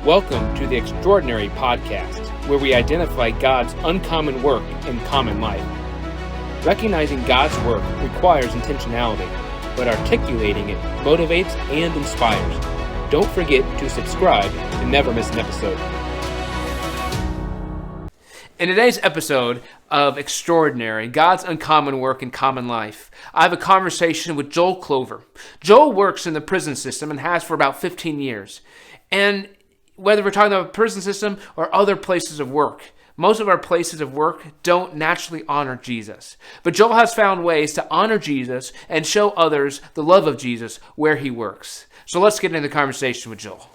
Welcome to the Extraordinary Podcast, where we identify God's uncommon work in common life. Recognizing God's work requires intentionality, but articulating it motivates and inspires. Don't forget to subscribe to never miss an episode. In today's episode of Extraordinary, God's Uncommon Work in Common Life, I have a conversation with Joel Clover. Joel works in the prison system and has for about 15 years. And whether we're talking about prison system or other places of work, most of our places of work don't naturally honor Jesus. But Joel has found ways to honor Jesus and show others the love of Jesus where he works. So let's get into the conversation with Joel.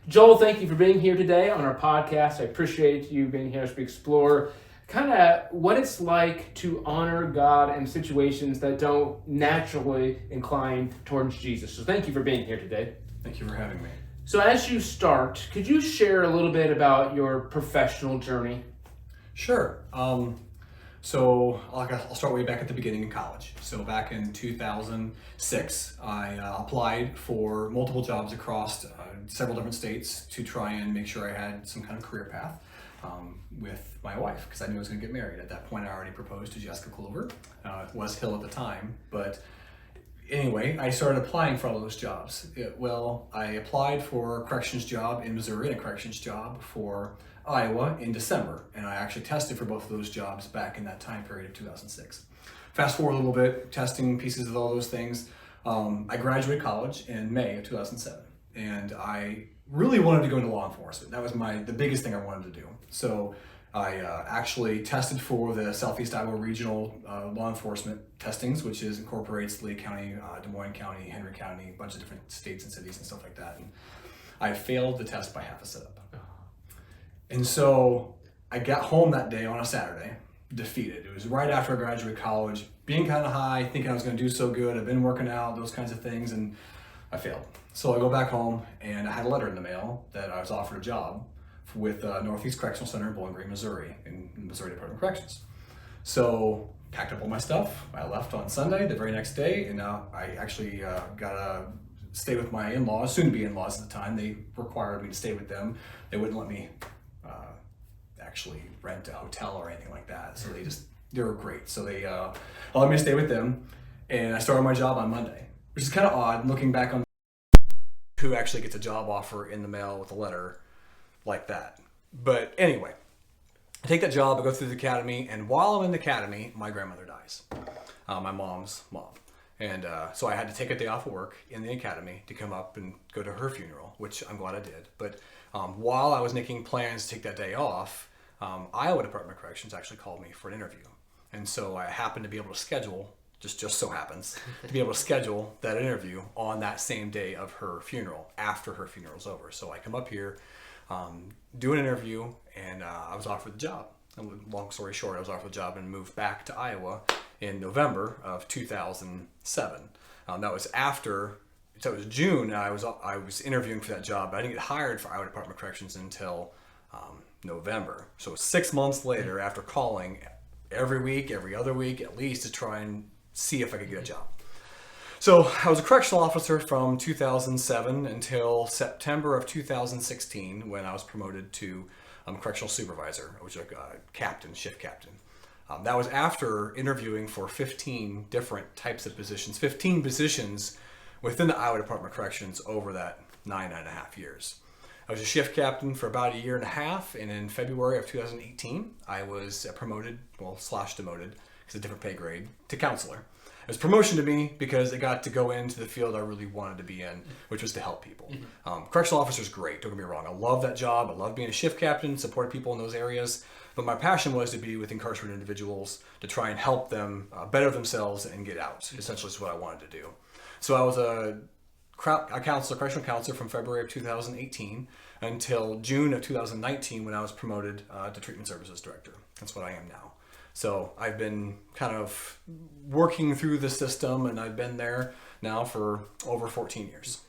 Joel, thank you for being here today on our podcast. I appreciate you being here as we explore kind of what it's like to honor God in situations that don't naturally incline towards Jesus. So thank you for being here today. Thank you for having me. So as you start, could you share a little bit about your professional journey? Sure. So I'll start way back at the beginning in college. So back in 2006, I applied for multiple jobs across several different states to try and make sure I had some kind of career path with my wife, because I knew I was going to get married. At that point, I already proposed to Jessica Clover. It was Hill at the time, but anyway, I started applying for all those jobs. I applied for a corrections job in Missouri and a corrections job for Iowa in December, and I actually tested for both of those jobs back in that time period of 2006. Fast forward a little bit, testing pieces of all those things. I graduated college in May of 2007, and I really wanted to go into law enforcement. That was the biggest thing I wanted to do. So I actually tested for the Southeast Iowa Regional Law Enforcement Testings, which incorporates Lee County, Des Moines County, Henry County, a bunch of different states and cities and stuff like that. And I failed the test by half a setup. And so I got home that day on a Saturday, defeated. It was right after I graduated college, being kind of high, thinking I was going to do so good. I've been working out, those kinds of things, and I failed. So I go back home, and I had a letter in the mail that I was offered a job with Northeast Correctional Center in Bowling Green, Missouri, in the Missouri Department of Corrections. So packed up all my stuff. I left on Sunday, the very next day, and now I actually got to stay with my in-laws, soon-to-be in-laws at the time. They required me to stay with them. They wouldn't let me actually rent a hotel or anything like that. So they were great. So they allowed me to stay with them, and I started my job on Monday, which is kind of odd looking back on who actually gets a job offer in the mail with a letter like that. But anyway, I take that job, I go through the academy, and while I'm in the academy, my grandmother dies, my mom's mom. And so I had to take a day off of work in the academy to come up and go to her funeral, which I'm glad I did. But while I was making plans to take that day off, Iowa Department of Corrections actually called me for an interview. And so I happened to be able to schedule, just so happens, to be able to schedule that interview on that same day of her funeral, after her funeral's over. So I come up here, do an interview, and I was offered the job. And long story short, I was offered the job and moved back to Iowa in November of 2007. That was after, so it was June, I was interviewing for that job. I didn't get hired for Iowa Department of Corrections until November. So 6 months later, after calling every week, every other week at least, to try and see if I could get a job. So I was a correctional officer from 2007 until September of 2016, when I was promoted to correctional supervisor, which was a shift captain. That was after interviewing for 15 different types of positions, 15 positions within the Iowa Department of Corrections over that 9.5 years. I was a shift captain for about a year and a half, and in February of 2018, I was promoted, demoted, because a different pay grade, to counselor. It was promotion to me because I got to go into the field I really wanted to be in, which was to help people. Correctional officer is great, don't get me wrong. I love that job. I love being a shift captain, supporting people in those areas. But my passion was to be with incarcerated individuals to try and help them better themselves and get out. Essentially is what I wanted to do. So I was a correctional counselor from February of 2018 until June of 2019, when I was promoted to treatment services director. That's what I am now. So I've been kind of working through the system, and I've been there now for over 14 years.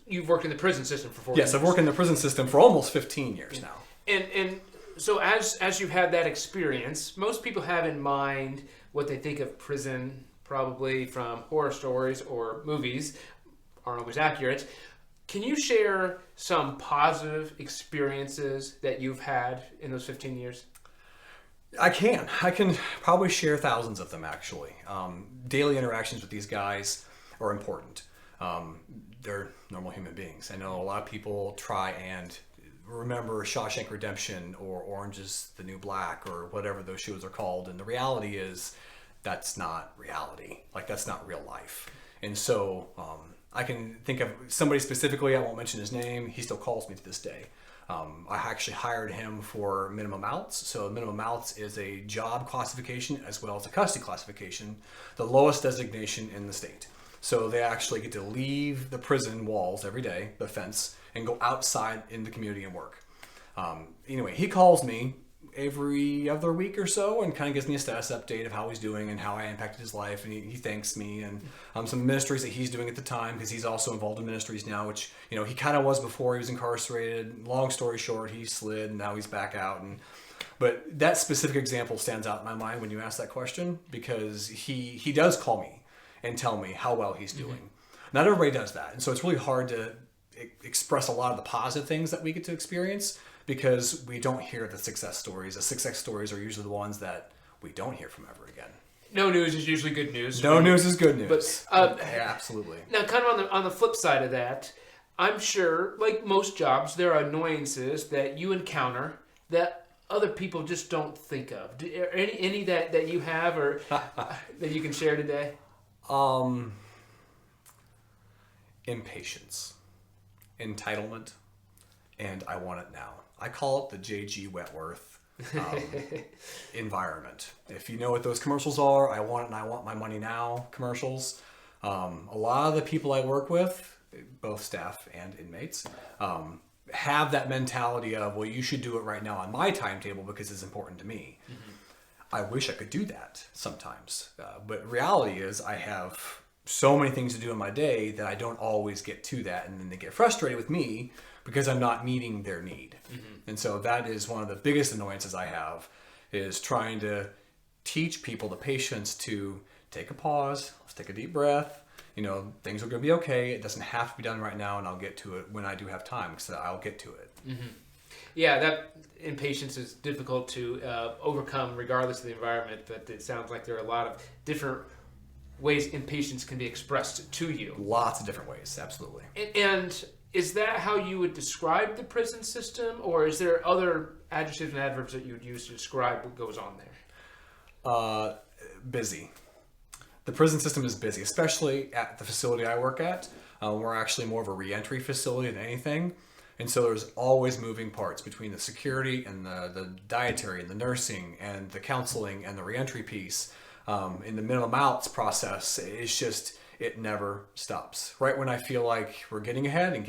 You've worked in the prison system for 14 years. Yes, I've worked in the prison system for almost 15 years now. And so as you've had that experience, most people have in mind what they think of prison, probably from horror stories or movies, aren't always accurate. Can you share some positive experiences that you've had in those 15 years? I can. I can probably share thousands of them, actually. Daily interactions with these guys are important. They're normal human beings. I know a lot of people try and remember Shawshank Redemption or Orange is the New Black or whatever those shows are called. And the reality is that's not reality. Like, that's not real life. And so I can think of somebody specifically. I won't mention his name. He still calls me to this day. I actually hired him for minimum outs. So minimum outs is a job classification as well as a custody classification, the lowest designation in the state. So they actually get to leave the prison walls every day, the fence, and go outside in the community and work. Anyway, he calls me every other week or so and kind of gives me a status update of how he's doing and how I impacted his life, and he thanks me and some ministries that he's doing at the time, because he's also involved in ministries now, which he kind of was before he was incarcerated. Long story short, he slid and now he's back out. But that specific example stands out in my mind when you ask that question, because he does call me and tell me how well he's doing. Mm-hmm. Not everybody does that, and so it's really hard to express a lot of the positive things that we get to experience, because we don't hear the success stories. The success stories are usually the ones that we don't hear from ever again. No news is usually good news. No news is good news. But yeah, absolutely. Now, kind of on the flip side of that, I'm sure, like most jobs, there are annoyances that you encounter that other people just don't think of. Any that you have or that you can share today? Impatience, entitlement, and I want it now. I call it the J.G. Wentworth environment. If you know what those commercials are, I want it and I want my money now commercials. A lot of the people I work with, both staff and inmates, have that mentality of, well, you should do it right now on my timetable because it's important to me. Mm-hmm. I wish I could do that sometimes. But reality is I have so many things to do in my day that I don't always get to that. And then they get frustrated with me because I'm not meeting their need. Mm-hmm. And so that is one of the biggest annoyances I have, is trying to teach people the patience to take a pause, let's take a deep breath. Things are going to be okay. It doesn't have to be done right now, and I'll get to it when I do have time, because I'll get to it. Mm-hmm. Yeah, that impatience is difficult to overcome regardless of the environment, but it sounds like there are a lot of different ways impatience can be expressed to you. Lots of different ways, absolutely. And is that how you would describe the prison system, or is there other adjectives and adverbs that you would use to describe what goes on there? Busy. The prison system is busy, especially at the facility I work at. We're actually more of a reentry facility than anything. And so there's always moving parts between the security and the dietary and the nursing and the counseling and the reentry piece. In the minimum outs process, it's just, it never stops. Right when I feel like we're getting ahead and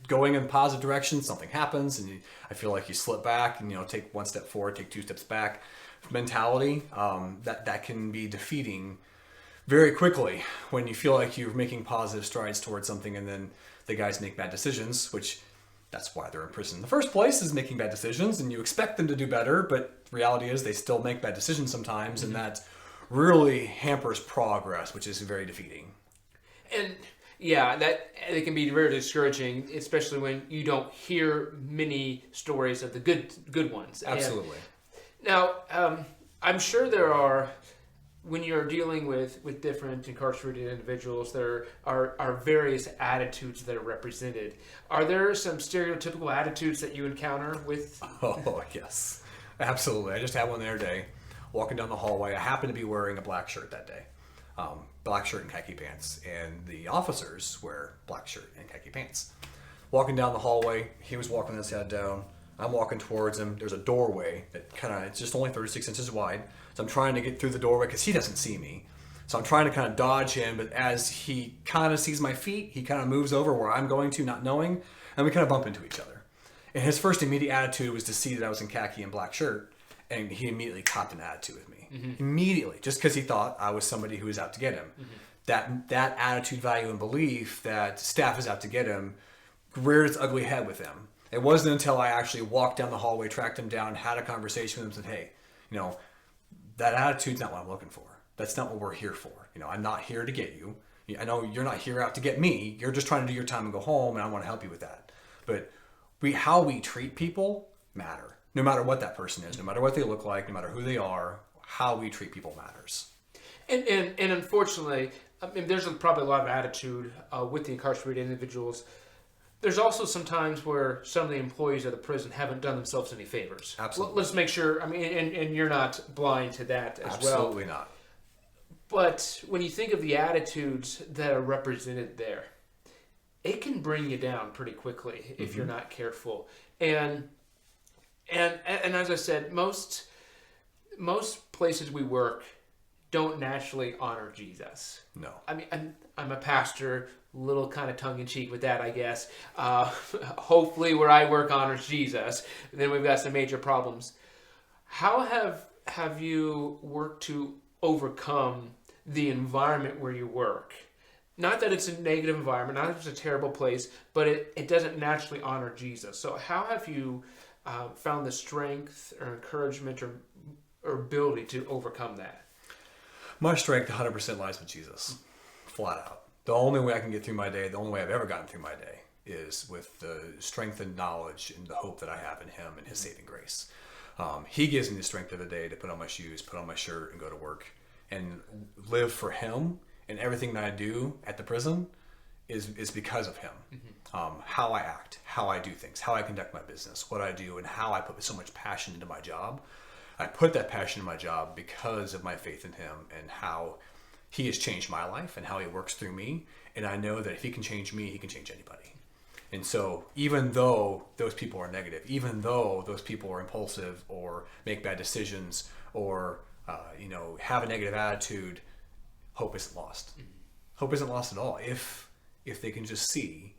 going in a positive direction, something happens and I feel like you slip back and take one step forward, take two steps back mentality. That can be defeating very quickly when you feel like you're making positive strides towards something and then the guys make bad decisions, which that's why they're in prison in the first place, is making bad decisions, and you expect them to do better, but reality is they still make bad decisions sometimes. Mm-hmm. And that really hampers progress, which is very defeating. And yeah, that it can be very discouraging, especially when you don't hear many stories of the good ones. Absolutely. And now, I'm sure there are, when you're dealing with different incarcerated individuals, there are various attitudes that are represented. Are there some stereotypical attitudes that you encounter with? Oh, yes. Absolutely. I just had one the other day. Walking down the hallway, I happened to be wearing a black shirt that day. Black shirt and khaki pants. And the officers wear black shirt and khaki pants. Walking down the hallway, he was walking his head down. I'm walking towards him. There's a doorway that it's just only 36 inches wide. So I'm trying to get through the doorway because he doesn't see me. So I'm trying to kind of dodge him, but as he kind of sees my feet, he kind of moves over where I'm going to, not knowing, and we kind of bump into each other. And his first immediate attitude was to see that I was in khaki and black shirt, and he immediately copped an attitude with me. Mm-hmm. Immediately, just because he thought I was somebody who was out to get him. Mm-hmm. That attitude, value, and belief that staff is out to get him reared its ugly head with him. It wasn't until I actually walked down the hallway, tracked him down, had a conversation with him, said, hey, that attitude's not what I'm looking for. That's not what we're here for. I'm not here to get you. I know you're not here out to get me. You're just trying to do your time and go home, and I want to help you with that. But how we treat people matter. No matter what that person is, no matter what they look like, no matter who they are, how we treat people matters. And unfortunately, I mean, there's probably a lot of attitude with the incarcerated individuals. There's also some times where some of the employees of the prison haven't done themselves any favors. Absolutely. Let's make sure, I mean, and you're not blind to that as well. Absolutely not. But when you think of the attitudes that are represented there, it can bring you down pretty quickly if you're not careful. And as I said, most places we work don't naturally honor Jesus. No. I mean, I'm a pastor, little kind of tongue-in-cheek with that, I guess. Hopefully where I work honors Jesus. And then we've got some major problems. How have you worked to overcome the environment where you work? Not that it's a negative environment, not that it's a terrible place, but it doesn't naturally honor Jesus. So how have you found the strength or encouragement or ability to overcome that? My strength 100% lies with Jesus, flat out. The only way I can get through my day, the only way I've ever gotten through my day, is with the strength and knowledge and the hope that I have in him and his saving grace. He gives me the strength of the day to put on my shoes, put on my shirt, and go to work and live for him. And everything that I do at the prison is because of him. How I act, how I do things, how I conduct my business, what I do, and how I put so much passion into my job. I put that passion in my job because of my faith in him and how he has changed my life and how he works through me. And I know that if he can change me, he can change anybody. And so even though those people are negative, even though those people are impulsive or make bad decisions or have a negative attitude, hope isn't lost. Hope isn't lost at all if they can just see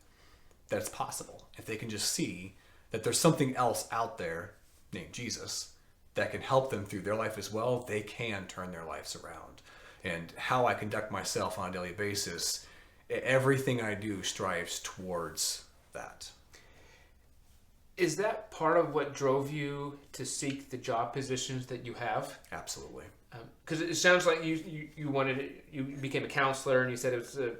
that it's possible. If they can just see that there's something else out there named Jesus that can help them through their life as well, they can turn their lives around. And how I conduct myself on a daily basis, everything I do strives towards that. Is that part of what drove you to seek the job positions that you have? Absolutely. Because it sounds like you became a counselor and you said it was a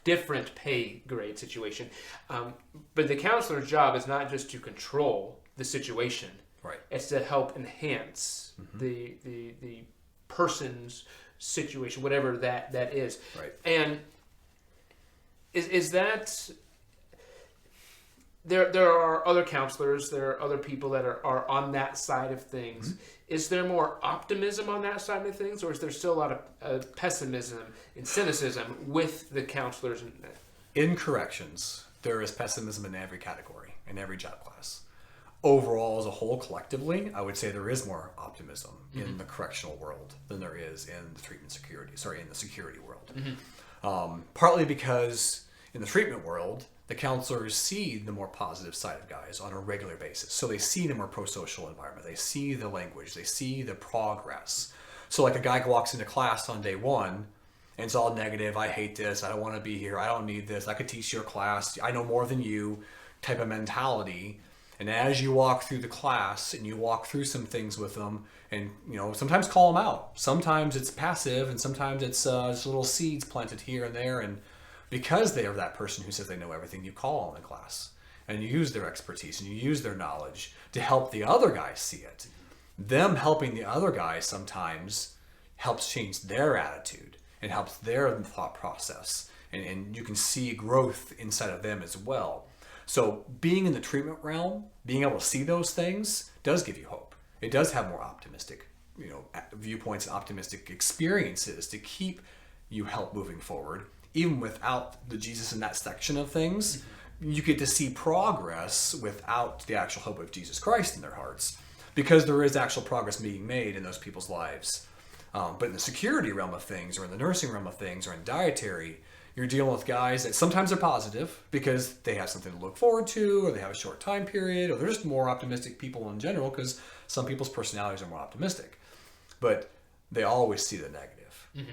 different pay grade situation. But the counselor's job is not just to control the situation. Right. It's to help enhance the person's situation, whatever that is. Right. And is that... There are other counselors, there are other people that are on that side of things. Is there more optimism on that side of things, or is there still a lot of pessimism and cynicism with the counselors? In corrections, there is pessimism in every category, in every job class. Overall, as a whole, collectively, I would say there is more optimism in the correctional world than there is in the in the security world. Partly because in the treatment world, the counselors see the more positive side of guys on a regular basis. So they see the more pro-social environment. They see the language. They see the progress. So like a guy walks into class on day one and it's all negative. I hate this. I don't want to be here. I don't need this. I could teach your class. I know more than you type of mentality. And as you walk through the class and you walk through some things with them and, sometimes call them out. Sometimes it's passive and sometimes it's just little seeds planted here and there. And because they are that person who says they know everything, you call them in class and you use their expertise and you use their knowledge to help the other guys see it. Them helping the other guys sometimes helps change their attitude and helps their thought process. And you can see growth inside of them as well. So being in the treatment realm, being able to see those things does give you hope. It does have more optimistic, viewpoints and optimistic experiences to keep you help moving forward. Even without the Jesus in that section of things, you get to see progress without the actual hope of Jesus Christ in their hearts, because there is actual progress being made in those people's lives. But in the security realm of things, or in the nursing realm of things, or in dietary, you're dealing with guys that sometimes are positive because they have something to look forward to, or they have a short time period, or they're just more optimistic people in general because some people's personalities are more optimistic. But they always see the negative.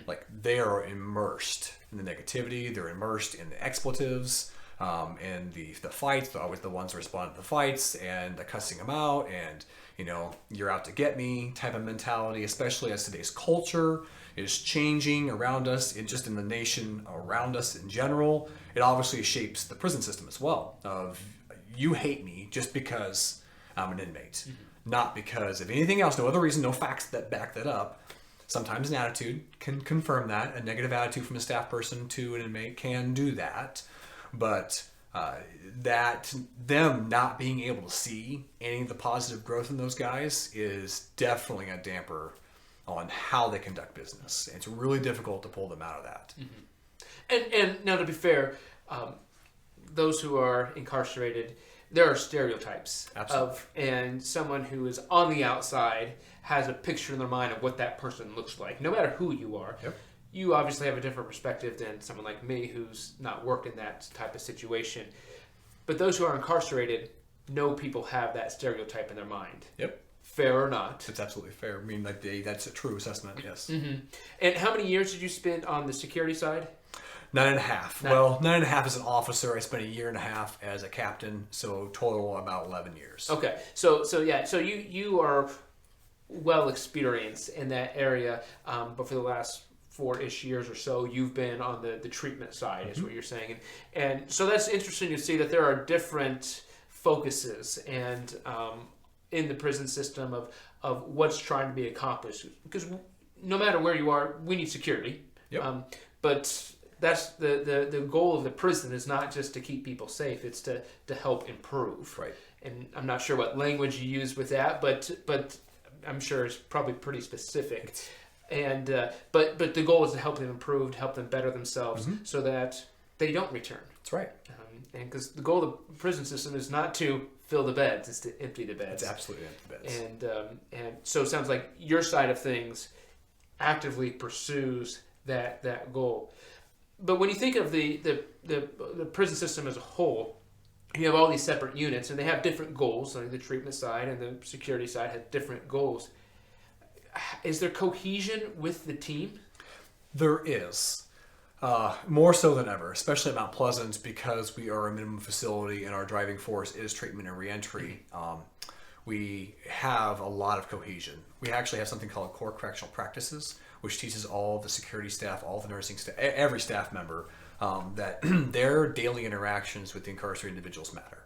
Like they are immersed in the negativity, they're immersed in the expletives, And the fights, they're always the ones that respond to the fights and the cussing them out and, you're out to get me type of mentality, especially as today's culture is changing around us and just in the nation around us in general. It obviously shapes the prison system as well of you hate me just because I'm an inmate, not because of anything else, no other reason, no facts that back that up. Sometimes an attitude can confirm that. A negative attitude from a staff person to an inmate can do that. But that them not being able to see any of the positive growth in those guys is definitely a damper on how they conduct business. It's really difficult to pull them out of that. And now, to be fair, those who are incarcerated, there are stereotypes. Absolutely. And someone who is on the outside has a picture in their mind of what that person looks like, no matter who you are. Yep. You obviously have a different perspective than someone like me who's not worked in that type of situation. But those who are incarcerated know people have that stereotype in their mind. Yep. Fair or not. It's absolutely fair. I mean, that's a true assessment, yes. And how many years did you spend on the security side? 9.5. Well, 9.5 as an officer. I spent 1.5 years as a captain, so total about 11 years. Okay. So you are well experienced in that area, but for the last 4-ish years or so, you've been on the treatment side, is what you're saying. And so that's interesting to see that there are different focuses and in the prison system of what's trying to be accomplished. Because no matter where you are, we need security. Yep. But that's the goal of the prison is not just to keep people safe, it's to help improve. Right. And I'm not sure what language you use with that, but I'm sure it's probably pretty specific. And but the goal is to help them improve, to help them better themselves, so that they don't return. That's right. And because the goal of the prison system is not to fill the beds; it's to empty the beds. It's absolutely empty beds. And so it sounds like your side of things actively pursues that goal. But when you think of the prison system as a whole, you have all these separate units, and they have different goals. Like the treatment side and the security side have different goals. Is there cohesion with the team? There is. More so than ever, especially at Mount Pleasant, because we are a minimum facility and our driving force is treatment and reentry. We have a lot of cohesion. We actually have something called Core Correctional Practices, which teaches all the security staff, all the nursing staff, every staff member, that their daily interactions with the incarcerated individuals matter.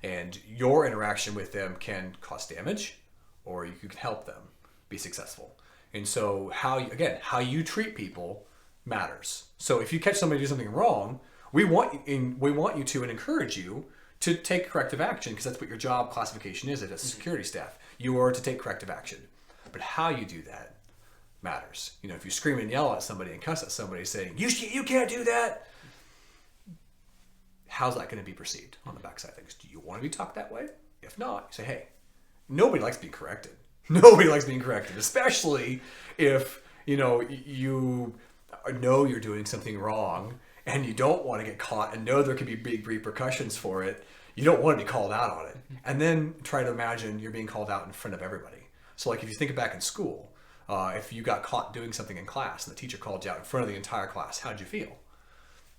And your interaction with them can cause damage, or you can help them be successful. And so how you treat people matters. So if you catch somebody do something wrong, we want you to and encourage you to take corrective action, because that's what your job classification is as a security staff. You are to take corrective action. But how you do that matters. If you scream and yell at somebody and cuss at somebody saying, you can't do that, how's that going to be perceived on the backside of things? Do you want to be talked that way? If not, you say, hey, nobody likes being corrected. Nobody likes being corrected, especially if you know you're doing something wrong and you don't want to get caught and know there could be big repercussions for it. You don't want to be called out on it. And then try to imagine you're being called out in front of everybody. So like if you think back in school, if you got caught doing something in class and the teacher called you out in front of the entire class, how'd you feel?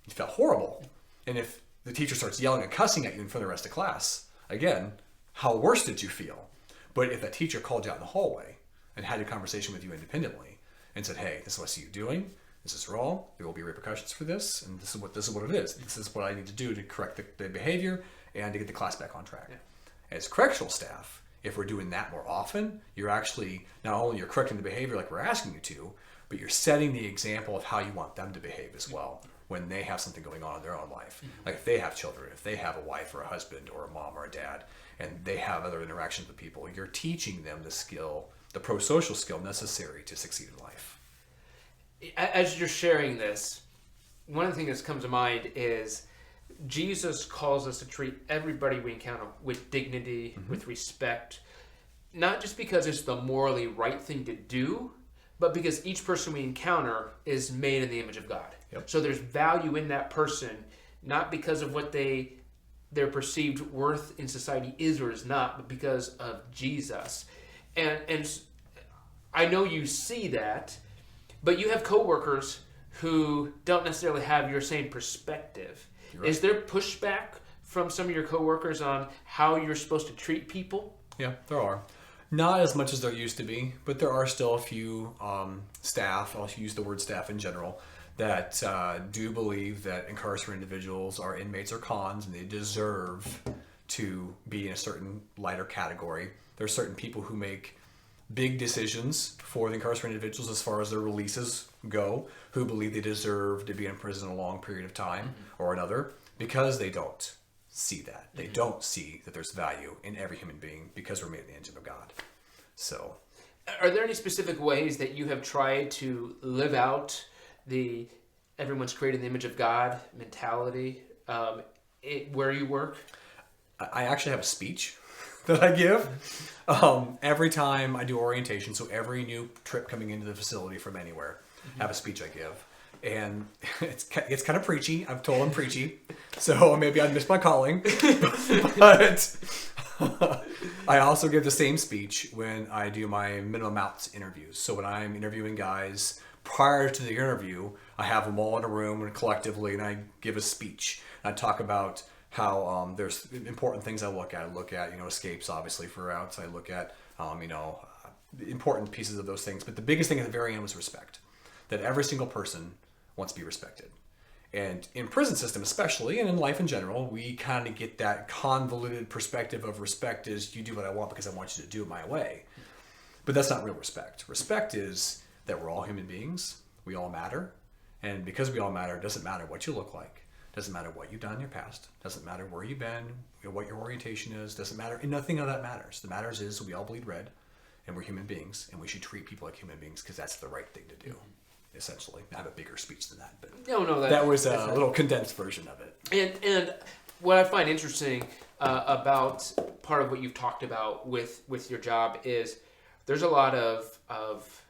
You felt horrible. And if the teacher starts yelling and cussing at you in front of the rest of class, again, how worse did you feel? But if that teacher called you out in the hallway and had a conversation with you independently and said, hey, this is what I see you doing, this is wrong, there will be repercussions for this, and this is what it is. This is what I need to do to correct the behavior and to get the class back on track. Yeah. As correctional staff, if we're doing that more often, you're actually, not only you're correcting the behavior like we're asking you to, but you're setting the example of how you want them to behave as well when they have something going on in their own life. Like if they have children, if they have a wife or a husband or a mom or a dad, and they have other interactions with people, you're teaching them the skill, the pro-social skill necessary to succeed in life. As you're sharing this, one of the things that comes to mind is Jesus calls us to treat everybody we encounter with dignity, with respect, not just because it's the morally right thing to do, but because each person we encounter is made in the image of God. Yep. So there's value in that person, not because of what their perceived worth in society is or is not, but because of Jesus. And I know you see that, but you have coworkers who don't necessarily have your same perspective. You're right. Is there pushback from some of your coworkers on how you're supposed to treat people? Yeah, there are. Not as much as there used to be, but there are still a few staff, I'll use the word staff in general, that do believe that incarcerated individuals are inmates or cons and they deserve to be in a certain lighter category. There are certain people who make big decisions for the incarcerated individuals as far as their releases go, who believe they deserve to be in prison a long period of time or another, because they don't see that. They don't see that there's value in every human being because we're made in the image of God. So, are there any specific ways that you have tried to live out the everyone's created in the image of God mentality where you work? I actually have a speech that I give every time I do orientation. So every new trip coming into the facility from anywhere, I have a speech I give. And it's kind of preachy. I've told I'm preachy, so maybe I missed my calling. But I also give the same speech when I do my minimum outs interviews. So when I'm interviewing guys prior to the interview, I have them all in a room and collectively, and I give a speech. I talk about how there's important things I look at. I look at, escapes, obviously, for outs. I look at, important pieces of those things. But the biggest thing at the very end was respect. That every single person wants to be respected. And in prison system especially, and in life in general, we kind of get that convoluted perspective of respect is you do what I want because I want you to do it my way. But that's not real respect. Respect is that we're all human beings. We all matter. And because we all matter, it doesn't matter what you look like. Doesn't matter what you've done in your past. Doesn't matter where you've been, what your orientation is. Doesn't matter. And nothing of that matters. The matters is we all bleed red and we're human beings and we should treat people like human beings because that's the right thing to do. Essentially, I have a bigger speech than that, but that was a little condensed version of it. And what I find interesting about part of what you've talked about with your job is there's a lot of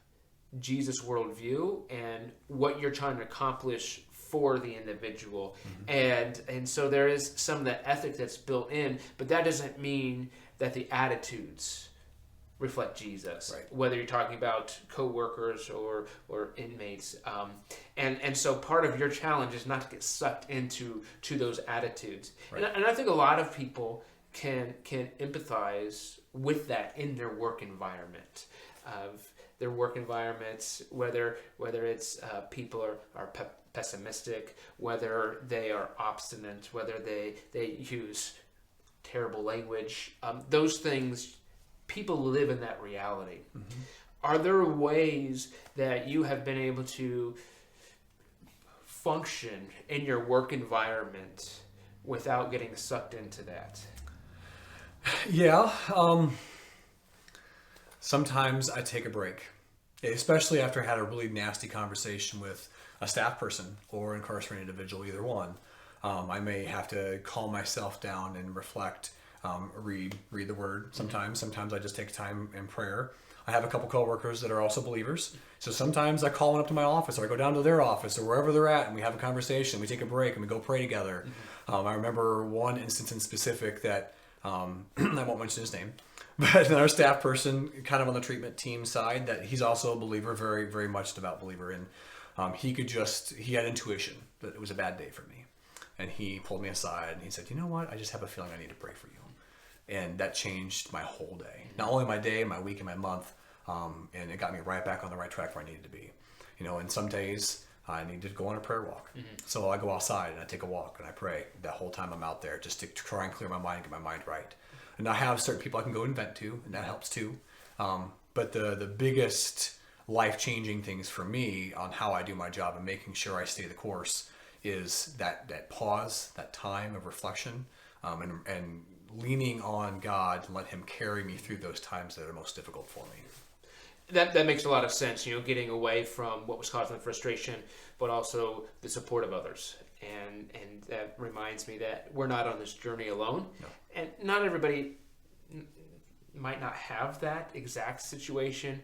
Jesus worldview and what you're trying to accomplish for the individual, and so there is some of that ethic that's built in, but that doesn't mean that the attitudes reflect Jesus, right. Whether you're talking about co-workers or inmates. And so part of your challenge is not to get sucked into those attitudes. Right. And I think a lot of people can empathize with that in their work environment. Their work environments, whether it's people are pessimistic, whether they are obstinate, whether they use terrible language, those things, people live in that reality. Are there ways that you have been able to function in your work environment without getting sucked into that? Yeah. Sometimes I take a break, especially after I had a really nasty conversation with a staff person or incarcerated individual, either one. I may have to calm myself down and reflect. Read the word sometimes. Sometimes I just take time in prayer. I have a couple coworkers that are also believers. So sometimes I call them up to my office or I go down to their office or wherever they're at and we have a conversation. We take a break and we go pray together. I remember one instance in specific that, I won't mention his name, but another staff person kind of on the treatment team side that he's also a believer, very, very much devout believer. And he had intuition that it was a bad day for me. And he pulled me aside and he said, you know what? I just have a feeling I need to pray for you. And that changed my whole day. Not only my day, my week, and my month. And it got me right back on the right track where I needed to be. And some days I need to go on a prayer walk. So I go outside and I take a walk and I pray that whole time I'm out there just to try and clear my mind, get my mind right. And I have certain people I can go and vent to, and that helps too. But the biggest life-changing things for me on how I do my job and making sure I stay the course is that pause, that time of reflection, and leaning on God and let Him carry me through those times that are most difficult for me. That makes a lot of sense, getting away from what was causing the frustration, but also the support of others. And that reminds me that we're not on this journey alone. No. And not everybody might not have that exact situation,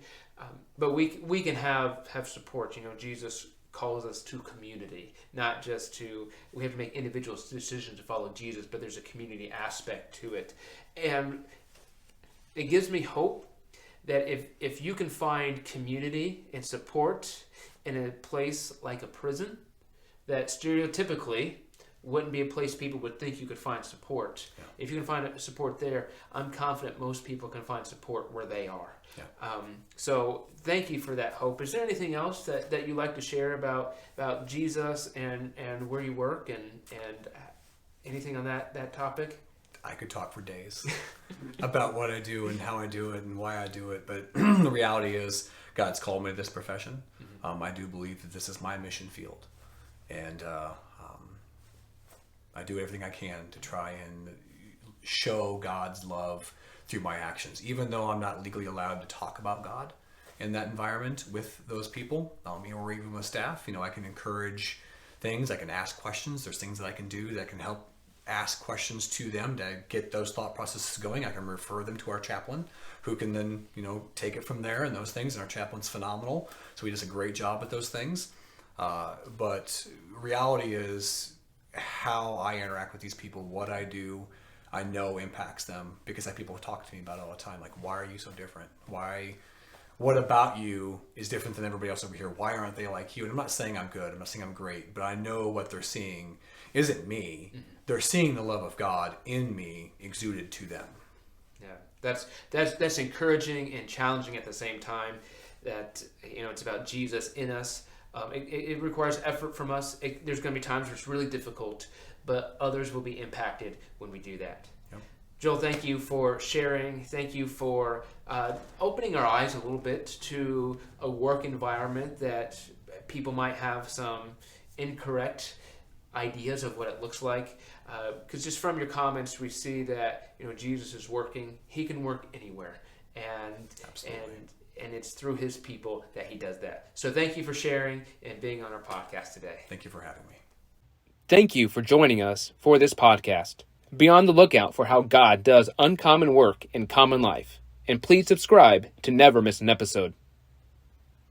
but we can have support. Jesus calls us to community, not just to, we have to make individual decisions to follow Jesus, but there's a community aspect to it. And it gives me hope that if you can find community and support in a place like a prison, that stereotypically wouldn't be a place people would think you could find support. Yeah. If you can find support there, I'm confident most people can find support where they are. Yeah. So thank you for that, Hope. Is there anything else that you'd like to share about Jesus and where you work and anything on that topic? I could talk for days about what I do and how I do it and why I do it, but the reality is God's called me to this profession. I do believe that this is my mission field, and I do everything I can to try and show God's love through my actions, even though I'm not legally allowed to talk about God in that environment with those people, or even with staff. I can encourage things, I can ask questions, there's things that I can do that can help ask questions to them to get those thought processes going. I can refer them to our chaplain, who can then, take it from there and those things. And our chaplain's phenomenal, so he does a great job at those things. But reality is how I interact with these people, what I do, I know impacts them, because I have people talk to me about it all the time. Like, why are you so different? What about you is different than everybody else over here? Why aren't they like you? And I'm not saying I'm good. I'm not saying I'm great, but I know what they're seeing isn't me. Mm-hmm. They're seeing the love of God in me exuded to them. Yeah, that's encouraging and challenging at the same time. That it's about Jesus in us. It requires effort from us. There's going to be times where it's really difficult, but others will be impacted when we do that. Yep. Joel, thank you for sharing. Thank you for opening our eyes a little bit to a work environment that people might have some incorrect ideas of what it looks like. Because just from your comments, we see that Jesus is working. He can work anywhere, and it's through his people that he does that. So thank you for sharing and being on our podcast today. Thank you for having me. Thank you for joining us for this podcast. Be on the lookout for how God does uncommon work in common life. And please subscribe to never miss an episode.